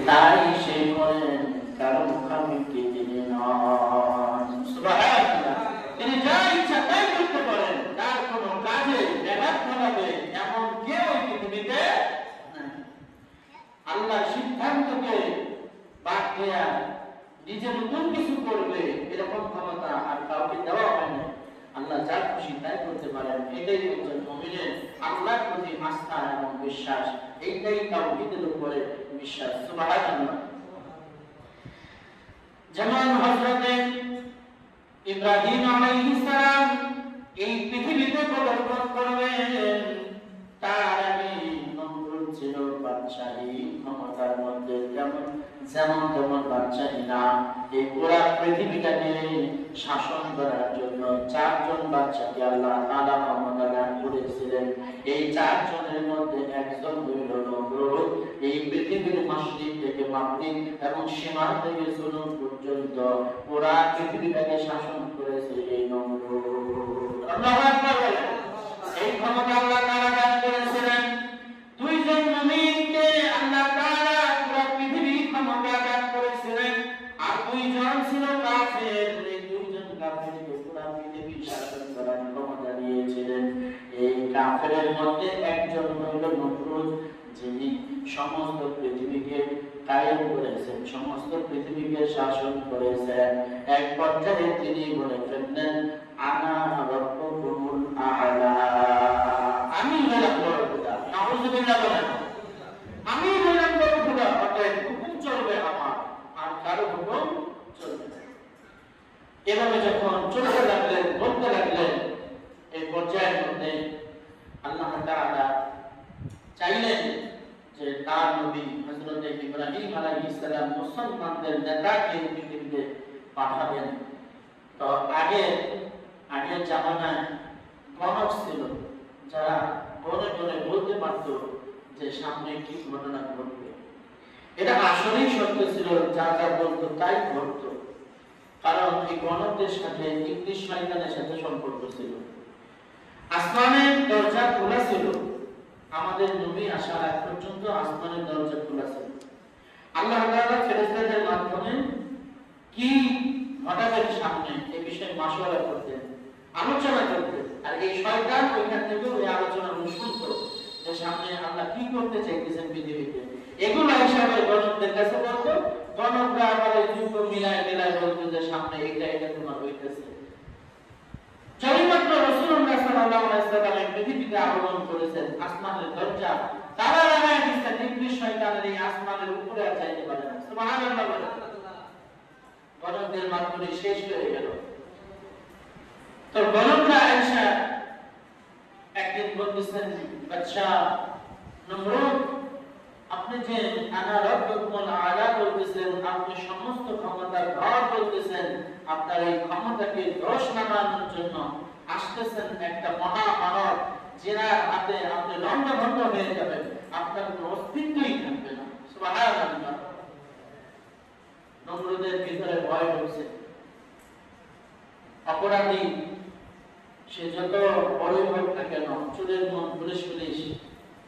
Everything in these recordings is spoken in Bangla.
তাই সে করেন কারো মুখামুখি তিনি নন। সুবহানাল্লাহ। তিনি যা ইচ্ছা তাই করতে পারেন, তার কোনো কাজে ব্যাঘাত ঘটাবে এমন কেউ পৃথিবীতে নাই। আল্লাহর সিদ্ধান্তকে বাদ দেয়া নিজে নতুন কিছু করবে এরকম ক্ষমতা আর কাউকে দেওয়া হয় না। আল্লাহ যা খুশি তাই করতে পারেন। এটাই হচ্ছে মুমিনের আল্লাহর প্রতি আস্থা এবং বিশ্বাস। এইটাই তাওহীদের উপরে বিশ্বাস। সুবহানাল্লাহ। যেমন হযরত ইব্রাহিম আলাইহিস সালাম এই পৃথিবীতে পদার্পণ করবেন, তার আগে নমরুদ ছিল বাদশাহী ক্ষমতার মধ্যে, যেমন তেমন বাদশাহী না। এই পুরা পৃথিবীটাকে শাসন করার জন্য চারজন বাদশাকে আল্লাহ তাআলা ক্ষমতা দান করেছিলেন। এই চারজনের মধ্যে একজন হইল নমরুদ। এই পৃথিবীর মাশরিক থেকে মাগরিব এবং সীমা থেকে সুদূর পর্যন্ত পুরা পৃথিবীটাকে শাসন করেছে এই নমরুদ। আল্লাহু আকবার। এই ক্ষমতা আল্লাহ তাআলা দান করেছিলেন দুইজন মুমিনকে। আল্লাহ তাআলা পুরা পৃথিবীর ক্ষমতা দান করেছিলেন, আর দুইজন ছিল কাফের। এই দুইজন কাফেরকে পুরা পৃথিবী শাসন করার ক্ষমতা দিয়েছিলেন। এই কাফেরের মধ্যে একজন হইল নমরুদ, যিনি সমস্ত পৃথিবীকে কায়েম করেছেন, সমস্ত পৃথিবীকে শাসন করেছেন। এক পর্যায়ে তিনি বলে ফেললেন, আনা রাব্বুকুমুল আ'লা, আমি হলাম বড় খোদা। নাউযুবিল্লাহ বলেন, আমি হলাম বড় খোদা। অতএব হুকুম চলবে আমার, আর কারো হুকুম চলবে না। এভাবে যখন চলতে লাগলেন, বলতে লাগলেন, এই পর্যায়ের মধ্যে আল্লাহ তাআলা চাইলেন যে তার নবী হযরত ইব্রাহিম আলাইহিস সালাম মুসলমানদের নেতাকে পৃথিবীতে পাঠাবেন। তো আগের জামানায় গণক ছিল, যারা গণে গণে বলতে পারত যে সামনে কি ঘটনা ঘটবে। এটা আসলেই সত্য ছিল, যা যা বলতো তাই ঘটতো। কারণ এই গণকদের সাথে ইবলিস শয়তানের সাথে সম্পর্ক ছিল। আসমানের দরজা খোলা ছিল, আমাদের নবী আসার আগ পর্যন্ত আসমানের দরজা খোলা ছিল। আল্লাহ তাআলা ফেরেশতাদের মাধ্যমে কি ঘটাবেন সামনে এই বিষয়ে মাশওয়ারা করতেন, আলোচনা করতেন। আর এই শয়তান ওইখান থেকে ওই আলোচনা শুনতো যে সামনে আল্লাহ কি করতে চাইতেছেন পৃথিবীতে। এগুলো হিসাবে গণকদের কাছে বলতো, গণকরা আবার এই যুগ মিলায় বলতো যে সামনে এটা তোমার হইতেছে। যতমাত্র রাসূলুল্লাহ সাল্লাল্লাহু আলাইহি ওয়াসাল্লাম পৃথিবীতে আগমন করেছেন, আসমানের দরজা তারা লাগায় দিয়েছে। ইবলিস শয়তানের এই আসমানের উপরে আর যাইতে পারে না। সুবহানাল্লাহ বলেন। গণকদের মাধ্যমে শেষ হয়ে গেল। তো গণকরা আয়েশা একদিন বলতেছেন, বাদশা নমরুদ, আপনি যে আনা রাব্বুকুমুল আ'লা বলতেছেন, আপনি সমস্ত ক্ষমতার ঘর বলতেছেন, আপনার এই ক্ষমতাকে দোষ নামানোর জন্য আসতেছেন একটা মহা মানব, যার হাতে আপনি লণ্ডভণ্ড হয়ে যাবেন, আপনার কোনো অস্তিত্বই থাকবে না। সুবহানাল্লাহ। নমরুদের ভিতরে ভয় ঢুকছে। অপরাধী সে যত বড়ই হোক না কেন, চোরের মন পুলিশ,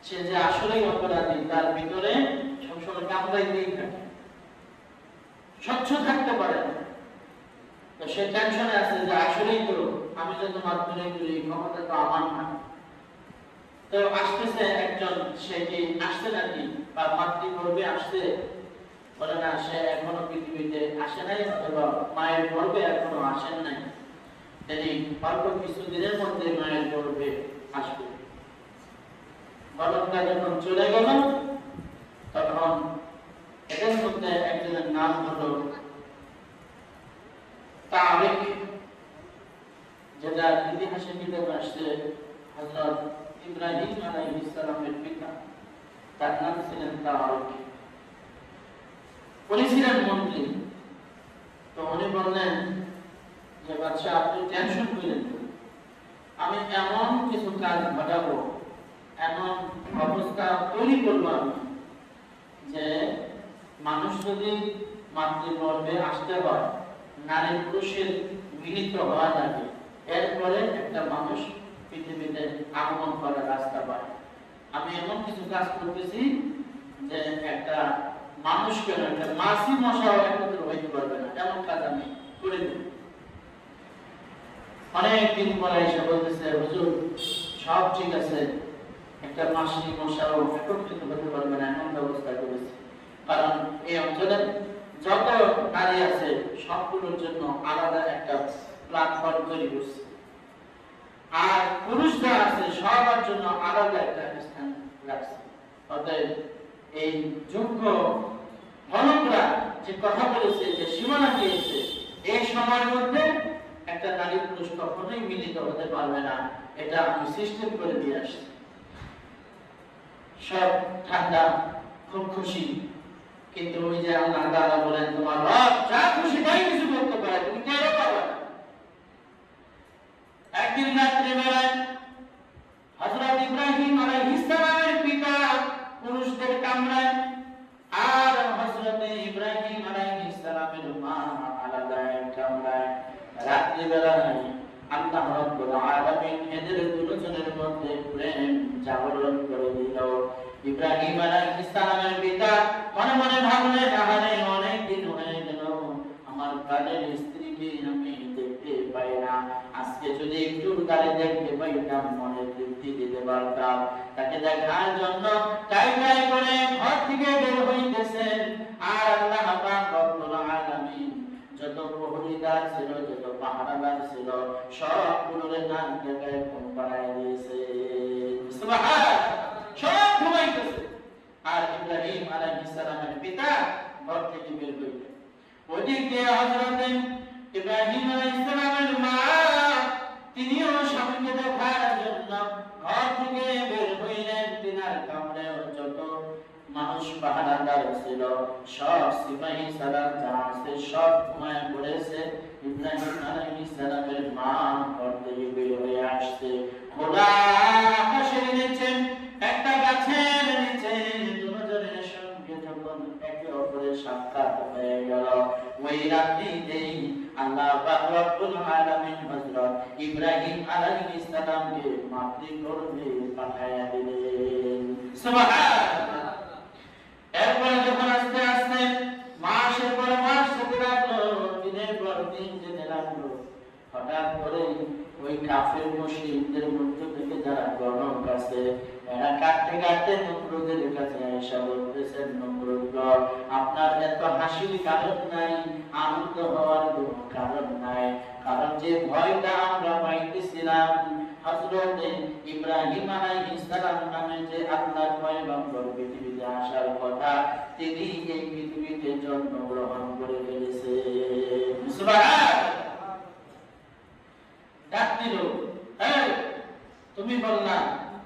সে যে আসলেই অপরাধী তার ভিতরে সবসময় কামড়াইতেই থাকে, স্বচ্ছ থাকতে পারে না। তো সে টেনশনে আছে যে আসলেই তো আমি যত মাধ্যমে করি ক্ষমতা তো আমার না। তো আসতেছে একজন, সে কি আসছে নাকি বা মাতৃগর্ভে আসছে, বলে না সে এখনো পৃথিবীতে আসে নাই, অথবা মায়ের গর্ভে এখনো আসেন নাই, তিনি অল্প কিছুদিনের মধ্যে মায়ের গর্ভে আসবে। গণকরা যখন চলে গেল, তখন এদের মধ্যে একজনের নাম হলো তারিক, যেটা ইতিহাসে কিতাবে আসছে হযরত ইব্রাহিম আলাইহিস সালামের পিতা, তার নাম ছিলেন তারিক। উনি ছিলেন মন্ত্রী। তো উনি বললেন যে বাদশা, আপনি টেনশন করেন না, আমি এমন কিছু কাজ ঘটাবো, এমন অবস্থা তৈরি করবো আমি, যে মানুষ যদি মাতৃগর্ভে আসতে হয়, নারী পুরুষের মিলিত হওয়া লাগে, এরপরে একটা মানুষ পৃথিবীতে আগমন করার রাস্তা পায়। আমি এমন কিছু কাজ করতেছি যে একটা মানুষ কেন একটা মাছি মশাও একত্র হইতে পারবে না, এমন কাজ আমি করে দেব। অনেকদিন পরে এসে বলতেছে, হুজুর সব ঠিক আছে, একটা মাছি মশাও একত্রিত হতে পারবে না, এমন ব্যবস্থা করেছে। কারণ এই অঞ্চলের যত নারী আছে সবগুলোর জন্য আলাদা একটা প্ল্যাটফর্ম তৈরি করছে, আর পুরুষরা আছে সবার জন্য আলাদা একটা স্থান রাখছে। অতএব এই যোগ্য ধনকরা যে কথা বলেছে, যে সীমানা দিয়েছে, এই সময়ের মধ্যে একটা নারী পুরুষ কখনোই মিলিত হতে পারবে না, এটা আমি সিস্টেম করে দিয়ে আসছি। সব ঠান্ডা, খুব খুশি। কিন্তু ওই যে আল্লাহ তাআলা বলেন, তোমার রব যা খুশি তাই কিছু করতে পারে, তুমি কেন পারবে না। একদিন রাত্রে বেলায় হযরত ইব্রাহিম আলাইহিস সালামের পিতা পুরুষদের কামরায়, আর হযরত ইব্রাহিম আলাইহিস সালামের মা আলাদা এক কামরায়। রাত্রি বেলায় আল্লাহ রাব্বুল আলামিন এদের দুজনের মধ্যে প্রেম জাগরণ করে দিল। ইব্রাহিম আলাইহিস সালামের পিতা মনে মনে ভাবলেন, আহারে অনেক দিন হয়ে গেল আমার প্রাণের স্ত্রীকে আমি দেখতে পাই না, আজকে যদি একটু তারে দেখতে পাইতাম মনে তৃপ্তি দিতে পারতাম। তাকে দেখার জন্য টাই করে ঘর থেকে বের হইতেছেন। আর আল্লাহ পাক রব্বুল আলামিন যত প্রহরীদার ছিল, যত পাহারাদার ছিল, সবগুলোরে নাক জায়গায় ঘুম পাড়ায় দিয়েছে। সুবহানাল্লাহ, সব ঘুমাইতেছে। আর ইব্রাহিম আলাইহিস সালামের পিতা ঘর থেকে বের হইলেন। ওদিকে হযরত ইব্রাহিম আলাইহিস সালামের মা, তিনিও স্বামীকে দেখার জন্য ঘর থেকে বের হইলেন। তিনার কামরায় যত মানুষ পাহারাদার ছিল, সব সিপাহী সালাম যা আছে সব ঘুমায় পড়েছে। ইব্রাহিম আলাইহিস সালামের মা ঘর থেকে বের হয়ে আসছে। খোলা আকাশের নিচে একটা গাছের নিচে দুজনের সঙ্গে যখন একে অপরের সাক্ষাৎ হয়ে গেল, ওই রাত্রিতেই আল্লাহ পাক রব্বুল আলামিন হযরত ইব্রাহিম আলাইহিস সালামকে মাতৃগর্ভে পাঠায়া দিলেন। সুবহানাল্লাহ। এরপরে যখন আস্তে আস্তে মাসের পর মাস যেতে লাগলো, দিনের পর দিন যেতে লাগলো, হঠাৎ করে ওই কাফের মুশরিকদের মধ্য থেকে যারা গণক আছে, এরা কাটতে কাটতে নমরুদের কাছে এসে বলতেছেন, নমরুদ আপনার এত হাসির কারণ নাই, আনন্দ হওয়ার কোনো কারণ নাই। কারণ যে ভয়টা আমরা পাইতেছিলাম হযরত ইব্রাহিম আলাইহিস সালাম নামে যে আল্লাহর পয়গম্বর পৃথিবীতে আসার কথা, তিনি এই পৃথিবীতে জন্মগ্রহণ করে ফেলেছেন। সুবহানাল্লাহ। ডাক দিল, এই তুমি বললা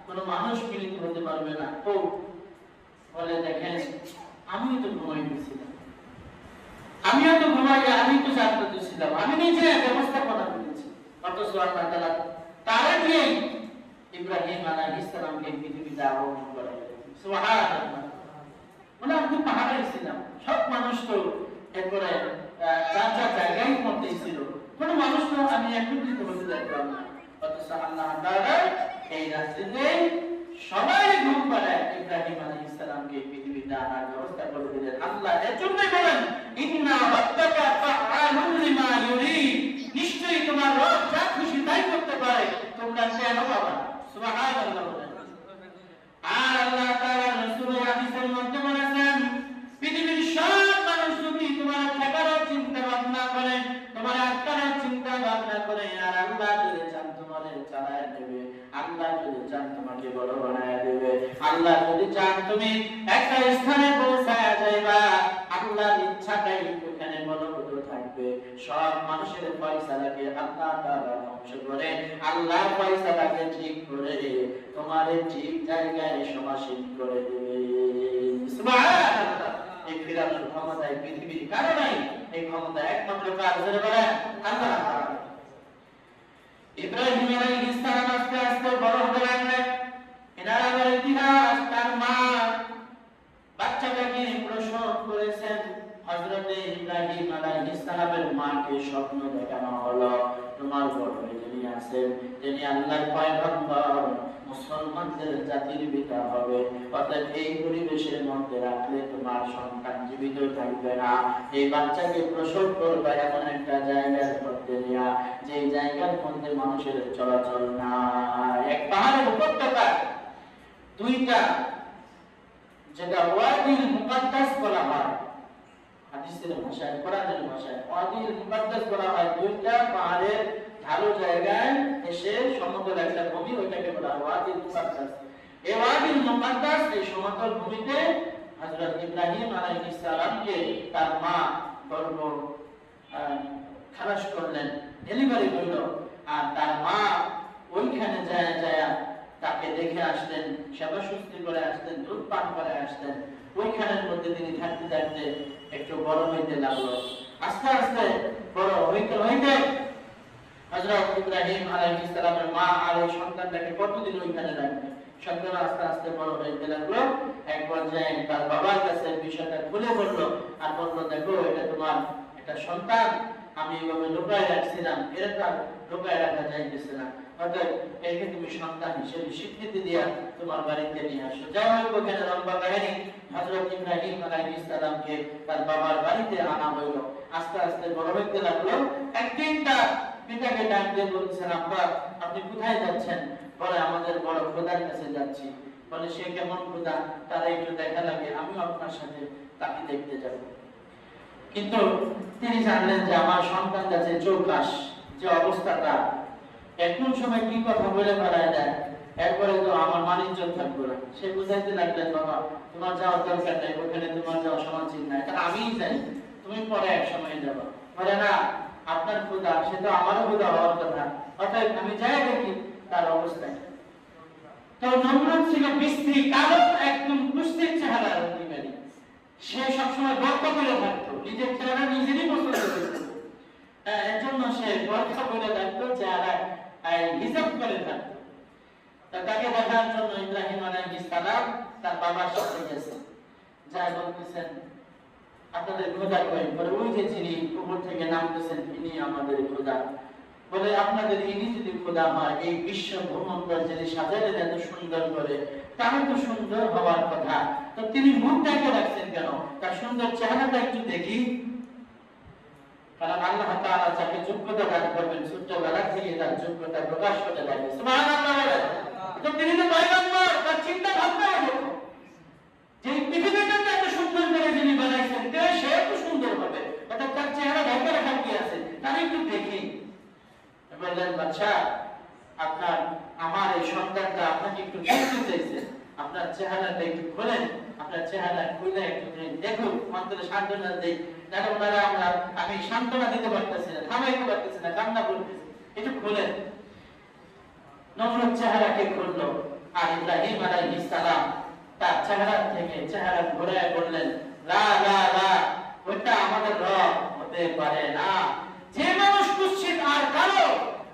কোনো মানুষ মিলিত হতে পারবে না, তো বলে দেখেন আমিও তো ঘুমাই গেছিলাম, আমিও তো ঘুমাই, আমি তো জাগ্রত ছিলাম, আমি নিজে ব্যবস্থাপনা করেছি। অথচ আল্লাহ তাআলা তারে দিয়ে ইব্রাহিম আলাইহিস সালামকে পৃথিবীতে আগমন করালেন। সুবহানাল্লাহ। মানে আমি পাহাড়ে ছিলাম, সব মানুষ তো এরপরে যার যার জায়গায় মধ্যে ছিল, কোনো মানুষ তো আমি একত্রিত হতে দেখলাম না। অথচ আল্লাহ তাআলা এই রাত্রিতে সবাই ঘুম পাড়ায় ইব্রাহিম আলাইহিস সালামকে পৃথিবীতে আনার ব্যবস্থা করে দিলেন। আল্লাহ এর জন্যই বলেন, ইন্না রাব্বাকা ফাআলুন লিমা ইউরিদ, নিশ্চয়ই তোমার রব যা খুশি তাই করতে পারে, তোমরা কেন পাবা না। সুবহানাল্লাহ। আর আল্লাহ তাআলা রাসূল হাদিসের মধ্যে বলেছেন, পৃথিবীর সব মানুষ যদি তোমার থাকার চিন্তা ভাবনা করে, তোমার আত্মার চিন্তা ভাবনা করে, আর আল্লাহ যদি চান তোমারে চালায় দেবে, আল্লাহ যদি চান তোমাকে বড় বানায় দেবে, আল্লাহ যদি চান তুমি একটা স্থানে পৌঁছায়া যাইবা, আল্লাহর ইচ্ছাটাই ওখানে বলবৎ থাকবে। সব মানুষের ফয়সালাকে আল্লাহ তাআলা ধ্বংস করে, আল্লাহ ফয়সালাকে ঠিক করে তোমারে ঠিক জায়গায় সমাসীন করে দেবে। সুবহানাল্লাহ। এই ফিরার ক্ষমতা এই পৃথিবীর কারো নাই, এই ক্ষমতা একমাত্র কার ধরে বলেন আল্লাহ। ইব্রাহিম আলাইহিস সালাম আস্তে আস্তে বড় হতে লাগলেন। এনার আবার ইতিহাস, তার মা বাচ্চাটাকে প্রসব করেছেন। হযরত ইব্রাহিম আলাইহিস সালামের মাকে স্বপ্ন দেখানো হলো, তোমার বড় যিনি আছেন তিনি আল্লাহর পয়গম্বর, মুসলমানদের জাতির পিতা হবে, অর্থাৎ এই পরিবেশের মধ্যে রাখলে তোমার সন্তান জীবিত থাকবে না। এই বাচ্চাকে প্রসব করবে এমন একটা জায়গার মধ্যে নিয়া, যে জায়গার মধ্যে মানুষের চলাচল না। এক পাহাড়ের উপত্যকা, দুইটা, যেটা ওয়াদিল মুকাদ্দাস বলা হয় হাদিসের ভাষায়, কোরআনের ভাষায় ওয়াদিল মুকাদ্দাস বলা হয়। দুইটা পাহাড়ের ঢালু জায়গায় এসে সমতল একটা ভূমি, ওইটাকে বলা হয় ওয়াদিল মুকাদ্দাস। এই ওয়াদিল মুকাদ্দাস, এই সমতল ভূমিতে হযরত ইব্রাহিম আলাইহিস সালামকে তার মা গর্ভ খালাস করলেন, ডেলিভারি হইল। আর তার মা ওইখানে যায় যায় তাকে দেখে আসলেন, সেবা শুশ্রূষা করে আসলেন, দুধ পান করে আসলেন। ওইখানের মধ্যে তিনি থাকতে থাকতে একটু বড় হইতে লাগলো। আস্তে আস্তে বড় হইতে হইতে হযরত ইব্রাহিম আলাইহিস সালামের মা আর ওই সন্তানটাকে কতদিন ওইখানে রাখবে? সন্তান আস্তে আস্তে বড় হইতে লাগলো। এক পর্যায়ে তার বাবার কাছে বিষয়টা খুলে বলল, আর বলল, দেখো এটা তোমার একটা সন্তান, আমি এইভাবে লুকায় রাখছিলাম, এটা লুকায় রাখা যাইতেছে না, অতএব একে তুমি সন্তান হিসেবে স্বীকৃতি দিয়া তোমার বাড়িতে নিয়ে আসো। যাই হোক, ওখানে লম্বা কাহিনী। হযরত ইব্রাহিম আলাইহিস সালামকে তার বাবার বাড়িতে আনা হইল। আস্তে আস্তে বড় হইতে লাগলো। একদিন তার পিতাকে ডাক দিয়ে বলছেন, আব্বা আপনি কোথায় যাচ্ছেন? বলে, আমাদের বড় খোদার কাছে যাচ্ছি। বলে, সে কেমন খোদা? তারা একটু দেখা লাগে, আমিও আপনার সাথে তাকে দেখতে যাব। কিন্তু তিনি জানলেন যে আমার সন্তান যাচ্ছে চৌকাশ, যে অবস্থাটা, এখন সময় কি কথা বলে বেড়ায় দেয়, এরপরে তো আমার মানিজ্য থাকবে না। সে বুঝাইতে লাগলেন, বাবা তোমার যাওয়ার দরকার নেই, ওখানে তোমার যাওয়া সমাজীব নাই, কারণ আমিই যাই, তুমি পরে এক সময় যাবো। বলে, না, আপনার খোদা, সে তো আমারও খোদা হওয়ার কথা, অর্থাৎ আমি যাই দেখি তার অবস্থায়। তো নমরুদ ছিল বিশ্রী, কালো, একদম কুস্তির চেহারার অধিকারী। সে সবসময় বরকা করে থাকতো, নিজের চেহারা নিজেরই পছন্দ করত। এর জন্য সে বরকা করে থাকতো, চেহারা হিসাব করে থাকতো। তাকে দেখার জন্য ইব্রাহিম আলাইহিস সালাম তার বাবার সাথে গেছে। যা বলতেছেন, আপনাদের খোদা কই? বলে, ওই যে যিনি উপর থেকে নামতেছেন ইনি আমাদের খোদা। বলে, আপনাদের ইনি যদি খোদা হয়, এই বিশ্ব ভ্রমণটা যিনি সাজালেন এত সুন্দর করে, তার তো সুন্দর হওয়ার কথা, তো তিনি মুখটাকে রাখছেন কেন? তার সুন্দর চেহারাটা একটু দেখি। কারণ আল্লাহ তাআলা যাকে যোগ্যতা দান করবেন, ছোটবেলা থেকে তার যোগ্যতা প্রকাশ হতে লাগে। সুবহানাল্লাহ বলে, তো তিনি তো পয়গম্বর, তার চিন্তা ভাবনা এরকম যে পৃথিবীটা এত সুন্দর করে যিনি বানাইছেন, সে তো সুন্দর হবে, অর্থাৎ তার চেহারা ঢাকা রাখা কি আছে, তার একটু দেখি। বললেন, বাদশা, আপনার আমার এই সন্তানটা আপনাকে একটু দেখতে চাইছে, আপনার চেহারাটা একটু খোলেন, আপনার চেহারা খুলে একটু দেখুন, অন্তরে সান্ত্বনা দেই। দেখো তারা আমি সান্ত্বনা দিতে পারতেছি না, থামাইতে পারতেছি না, কান্না করতেছি, একটু খোলেন। নমরুদ চেহারাকে খুললো, আর ইব্রাহিম আলাইহিস সালাম তার চেহারা থেকে চেহারা ঘোরায় বললেন, লা লা লা, ওটা আমাদের রব হতে পারে না। যে মানুষ কুৎসিত আর কালো,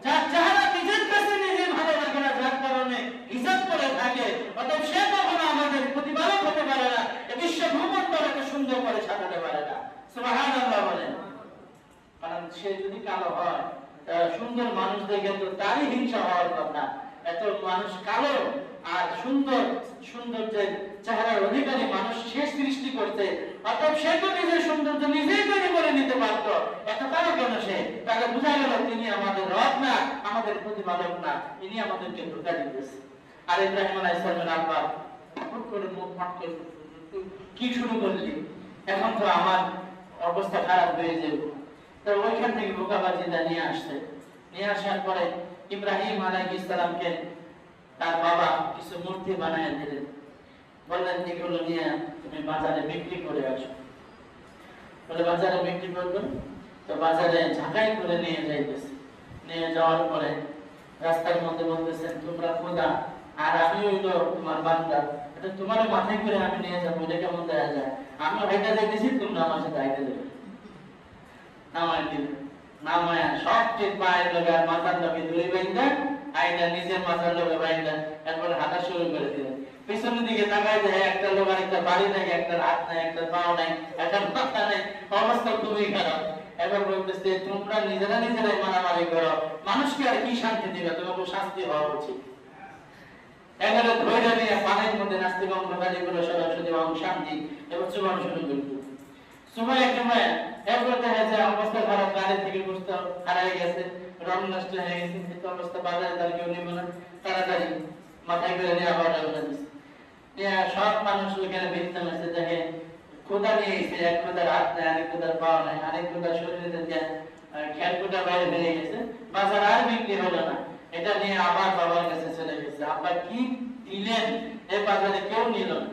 যার চেহারা নিজের কাছে নিজে ভালো লাগে না, যার কারণে হিসাব করে থাকে, অতএব সে কখনো আমাদের প্রতিপালক হতে পারে না, এই বিশ্ব ভ্রমণটাকে সুন্দর করে সাজাতে পারে না। সুবহানাল্লাহ বলেন। কারণ সে যদি কালো হয়, সুন্দর মানুষ দেখে তো তারই হিংসা হওয়ার কথা। এত মানুষ কালো আর সুন্দর সুন্দর যে চেহারার অধিকারী মানুষ সে সৃষ্টি করতে, অর্থাৎ সে তো নিজের সৌন্দর্য নিজেই তৈরি করে নিতে পারতো, এত কালো কেন সে? তাকে বোঝা গেল তিনি আমাদের রব না, আমাদের প্রতিপালক না, ইনি আমাদেরকে ধোঁকা দিতেছে। আর ইব্রাহিম আলাইহিস সালামের আব্বা হুট করে মুখ ফাট করে, কি শুরু করলি? এখন তো আমার অবস্থা খারাপ হয়ে যাবে। তো ওইখান থেকে বোকাবাজিটা নিয়ে আসছে। নিয়ে আসার পরে ইব্রাহিম আলাইহিস সালামকে তার বাবা কিছু মূর্তি বানায় দিলেন। বললেন, এগুলো নিয়ে তুমি বাজারে বিক্রি করে আসো। বলে, বাজারে বিক্রি করবো? তো বাজারে ঝাঁকাই করে নিয়ে যাইতেছে। নিয়ে যাওয়ার পরে রাস্তার মধ্যে বলতেছেন, তোমরা খোদা আর আমি হইলো তোমার বান্দা, এটা তোমার মাথায় করে আমি নিয়ে যাবো, এটা কেমন দেখা যায়? আমি হাইটা যাইতেছি, তোমরা আমার সাথে হাইটা যাবে। নামায় দিল, নামায় সবচেয়ে পায়ের লগে আর মাথার লগে দুই বাইন্দা, আইনা নিজের মাথার লগে বাইন্দা, এরপরে হাঁটা শুরু করে দিলেন। পিছনের দিকে তাকায় দেখে একটা লোক আর একটা বাড়ি নাই, একটা হাত নাই, একটা পাও নাই, একটা মাথা নাই, অবস্থা খুবই খারাপ। এবার বলতেছে, তোমরা নিজেরা নিজেরাই মারামারি করো, মানুষকে আর কি শান্তি দিবে? তোমাকে শাস্তি হওয়া উচিত। এবারে ধৈর্য নিয়ে পানির মধ্যে নাস্তিক অঙ্গকারী গুলো সরাসরি শান্তি এবং চুবানো শুরু করত। সময় এরপর দেখা যায় অবস্থা খারাপ, গাড়ি থেকে বুঝতে হারাই গেছে, রং নষ্ট হয়ে গেছে, কিন্তু অবস্থা বাজারে তার কেউ নেবে না, তাড়াতাড়ি মাথায় করে নিয়ে আবার রওনা দিচ্ছে। সব মানুষ ওইখানে ভিড়তে আছে, দেখে খোদা নিয়ে গেছে, এক খোদার হাত নেই, আরেক খোদার পাও নেই, আরেক খোদার শরীরে খেলকুটা বাইরে বেরিয়ে গেছে, বাজার আর বিক্রি হলো না। এটা নিয়ে আবার বাবার কাছে চলে গেছে, আব্বা কি দিলেন এই বাজারে কেউ নিল না।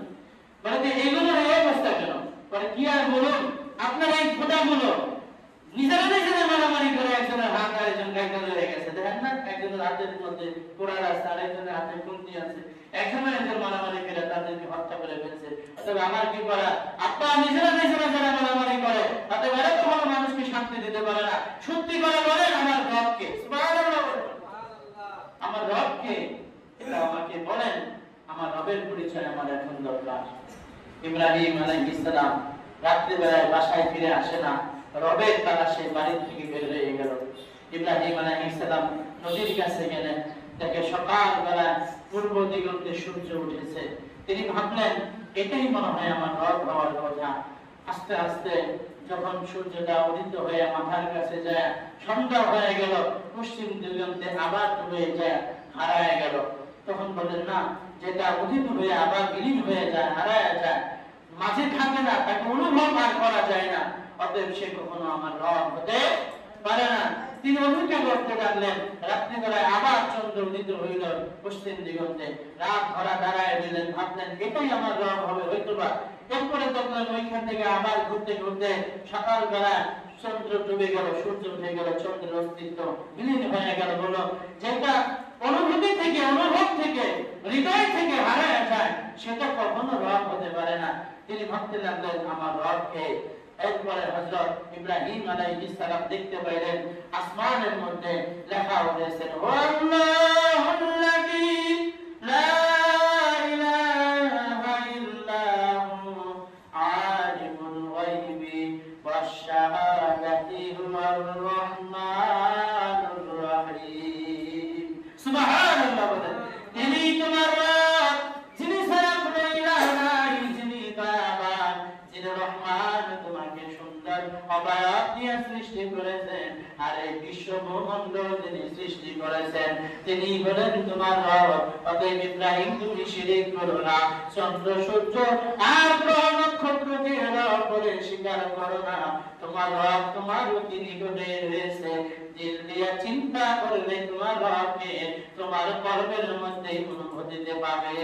মানে এইগুলোর এই অবস্থা কেন? পরে কি আর বলুন, আপনার এই খোদাগুলো নিজেরা নিজেরা মারামারি করে একজনের হাত আরেকজন গাইতে হয়ে গেছে, দেখেন না, একজনের হাতের মধ্যে পোড়া রাস্তা, আরেকজনের হাতে খুন্তি আছে, একজনের একজন মারামারি করে তাদেরকে হত্যা করে ফেলছে। অতএব আমার কি করা? আপনারা নিজেরা নিজেরা যারা মারামারি করে, অতএব এরা তো কোনো মানুষকে শান্তি দিতে পারে না। সত্যি করে বলেন আমার রবকে, সুবহানাল্লাহ, আমার রবকে, এটা আমাকে বলেন। আমার রবের পরিচয় আমার এখন দরকার। ইব্রাহিম আলাইহিস সালাম রাত্রি বেলায় বাসায় ফিরে আসে না, রবের তালাশে বাড়ি থেকে বের হয়ে গেল। ইব্রাহিম আলাইহিস সালাম নদীর কাছে গেলেন, দেখে সকাল বেলা পূর্ব দিগন্তে সূর্য উঠেছে। তিনি ভাবলেন এটাই মনে হয় আমার রব হওয়ার কথা। আস্তে আস্তে যখন সূর্যটা উদিত হয়ে মাথার কাছে যায়, সন্ধ্যা হয়ে গেল, পশ্চিম দিগন্তে আবার ডুবে যায়, হারায় গেল। তখন বললেন না, যেটা উদিত হয়ে আবার বিলীন হয়ে যায়, হারায় যায়, মাঝে থাকে না, তাকে অনুভব আর করা যায় না, অতএব সে কখনো আমার রব হতে পারে না। তিনি অভিজ্ঞ করতে লাগলেন। রাত্রিবেলায় আবার চন্দ্র উদিত হইল পশ্চিম দিগন্তে, রাত ভরা দাঁড়ায় দিলেন, ভাবলেন এটাই আমার রব হবে হয়তোবা। এরপরে দেখলেন ওইখান থেকে আবার ঘুরতে ঘুরতে সকালবেলা চন্দ্র ডুবে গেল, সূর্য উঠে গেল, চন্দ্রের অস্তিত্ব বিলীন হয়ে গেল। বলো যেটা অনুভূতি থেকে, অনুভব থেকে, হৃদয় থেকে হারায় যায়, সেটা কখনো রব হতে পারে না। তিনি ভাবতে লাগলেন আমার রবকে। এরপরে হযরত ইব্রাহিম আলাইহিস সালাম দেখতে পাইলেন আসমানের মধ্যে লেখা হয়েছে আল্লাহুল্লাযী লা ইলাহা ইল্লা হু আলিমুল গায়বি ওয়াশ শাহাদাতি হুয়ার রহমানুর রহিম। সুবহানাল্লাহ। বলেন তিনি তোমার রব, যিনি ছাড়া কোনো ইলাহ নাই, যিনি দয়াবান, যিনি রহমান, তোমাকে সুন্দর অবয়ব দিয়ে সৃষ্টি করেছেন, আর এই বিশ্ব ব্রহ্মাণ্ড যিনি সৃষ্টি করেছেন, তিনি হলেন তোমার রব। অতএব ইব্রাহিম তুমি শিরক করো না, চন্দ্র সূর্য আর গ্রহ নক্ষত্রকে রব বলে স্বীকার করো না। তোমার রব তোমার অতি নিকটে রয়েছে, দিল দিয়ে চিন্তা করলে তোমার রবকে তোমার কর্মের মধ্যে অনুভূতিতে পাবে।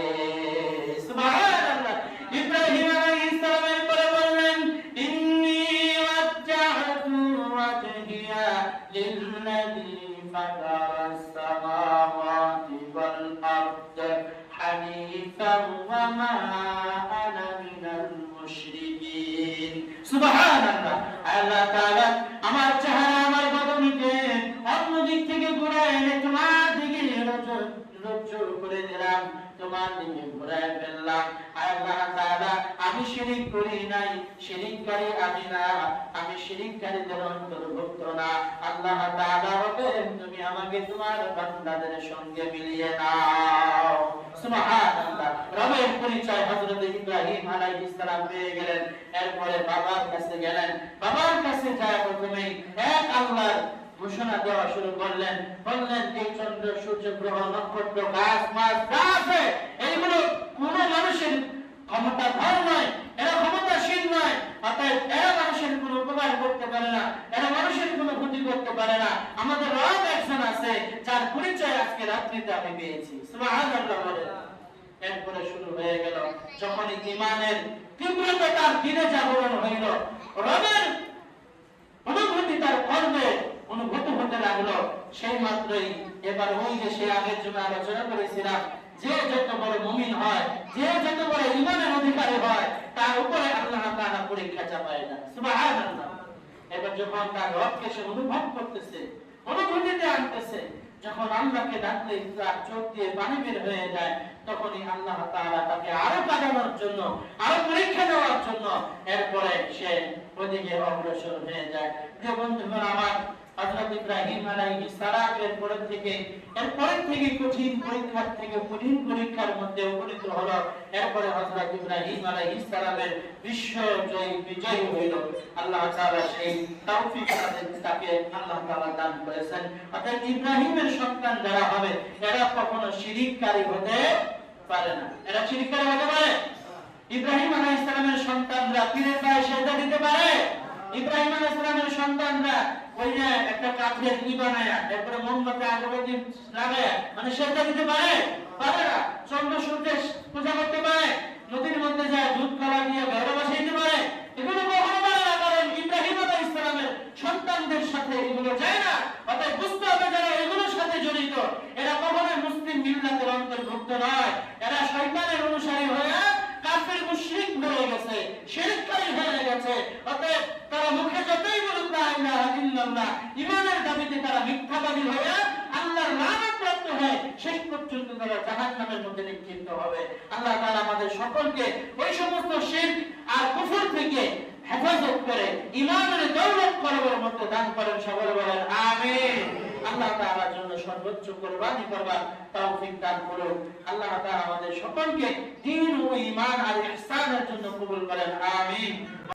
সুবহানাল্লাহ। ইব্রাহিম আলাইহিস সালামের পরে বললেন ইন্নী ওয়াজ্জাহতু ওয়াজহিয়া লিল্লাযী ফাতারাস সামাওয়াতি ওয়াল আরদ হানিফান ওয়া মা আনা মিনাল মুশরিকিন। সুবহানাল্লাহ। আল্লাহ তাআলা আমার চেহারা, আমার বদনকে অন্য দিক থেকে ঘুরায় এনে তোমার দিকে রজ্জু করে দিলাম, তোমার দিকে ঘুরায় ফেললাম। আল্লাহ তাআলা আমি শিরক করি নাই, শিরককারী আমি না, আমি শিরককারীদের অন্তর্ভুক্ত না। আল্লাহ তাআলা বলেন তুমি আমাকে তোমার বান্দাদের সঙ্গে মিলিয়ে নাও। সুবহানাল্লাহ। রবের পরিচয় হযরত ইব্রাহিম আলাইহিস সালাম পেয়ে গেলেন। এরপরে বাবার কাছে গেলেন। বাবার কাছে যায় প্রথমেই এক আল্লাহর ঘোষণা দেওয়া শুরু করলেন। বললেন এই চন্দ্র সূর্য গ্রহ নক্ষত্র গাছ মাছ যা আছে এইগুলো কোন মানুষের ক্ষমতা ধর নয়, এরা ক্ষমতাশীল নয়, অতএব এরা মানুষের কোনো উপকার করতে পারে না, এরা মানুষের কোনো ক্ষতি করতে পারে না। আমাদের রব একজন আছে যার পরিচয় আজকে রাত্রিতে আমি পেয়েছি। সুবহানাল্লাহ। এরপরে শুরু হয়ে গেল যখনই ঈমানের তীব্রতা তার দিনে জাগরণ হইল, রবের অনুভূতি তার কর্মে অনুভূত হতে লাগলো, সেই মাত্রই এবার ওই যে সে আগের জন্য আলোচনা করেছিলাম, যে যত বড় মুমিন হয়, যে যত বড় ঈমানের অধিকারী হয়, তার উপরে আল্লাহ তাআলা পরীক্ষা চাপায় না। সুবহানাল্লাহ। এবার যখন তার রবকে সে অনুভব করতেছে, অনুভূতিতে আনতেছে, যখন আল্লাহকে ডাকলে তার চোখ দিয়ে পানি বের হয়ে যায়, তখনই আল্লাহ তাআলা তাকে আরো কাটানোর জন্য, আরো পরীক্ষা দেওয়ার জন্য এরপরে সে ওদিকে অগ্রসর হয়ে যায়। যে বন্ধুগণ আমার, হযরত ইব্রাহিম আলাইহিস সালামের পর থেকে কঠিন পরীক্ষার মধ্যে উপনীত হলো। এরপরে হযরত ইব্রাহিম আলাইহিস সালামের বিজয় হইল। আল্লাহ তাআলা সেই তৌফিক তাকে আল্লাহ তাআলা দান করেছেন। অর্থাৎ ইব্রাহিমের সন্তান যারা হবে এরা কখনো শিরককারী হতে পারে না। এরা শিরককারী হতে পারে? ইব্রাহিম আলাইহিস সালামের সন্তানরা পীরের গায়ে সেজদা দিতে পারে? ইব্রাহিম আলাইহিস সালামের সন্তানরা ওই যে একটা কাঠের ই বানায়া এরপরে মোমবাতি আগরবাতি লাগায়া মানে সেজদা দিতে পারে? পারে না। চন্দ্র সূর্যের পূজা করতে পারে? নদীর মধ্যে যায় দুধ কলা দিয়ে ভেড়া বসাইতে পারে? এগুলো কখনো পারে না, কারণ ইব্রাহিম আলাইহিস সালামের সন্তানদের সাথে এগুলো যায় না। অতএব বুঝতে হবে যারা এগুলোর সাথে জড়িত এরা কখনোই মুসলিম মিল্লাতের অন্তর্ভুক্ত নয়। এরা শয়তানের অনুসারী হয়ে কাফের মুশরিক হয়ে গেছে, শিরককারী হয়ে গেছে। অতএব তারা মুখে যতই বলুক লা ইলাহা ইল্লাল্লাহ, ঈমানের দাবিতে তারা মিথ্যাবাদী হয়ে আল্লাহর লানত হয়ে শেষ পর্যন্ত তারা জাহান্নামের মধ্যে নিক্ষিপ্ত হবে। আল্লাহ তাআলা আমাদের সকলকে ওই সমস্ত শিরক আর কুফর থেকে হেফাজত করে ঈমানের দৌলত করার মতো দান করেন। সকলে বলেন আমিন। আল্লাহ তাআলার জন্য সর্বোচ্চ কুরবানি করবার তৌফিক দান করুন। আল্লাহ তাআলা আমাদের সকলকে দ্বীন ও ঈমান আর ইহসানের জন্য কবুল করেন। আমিন।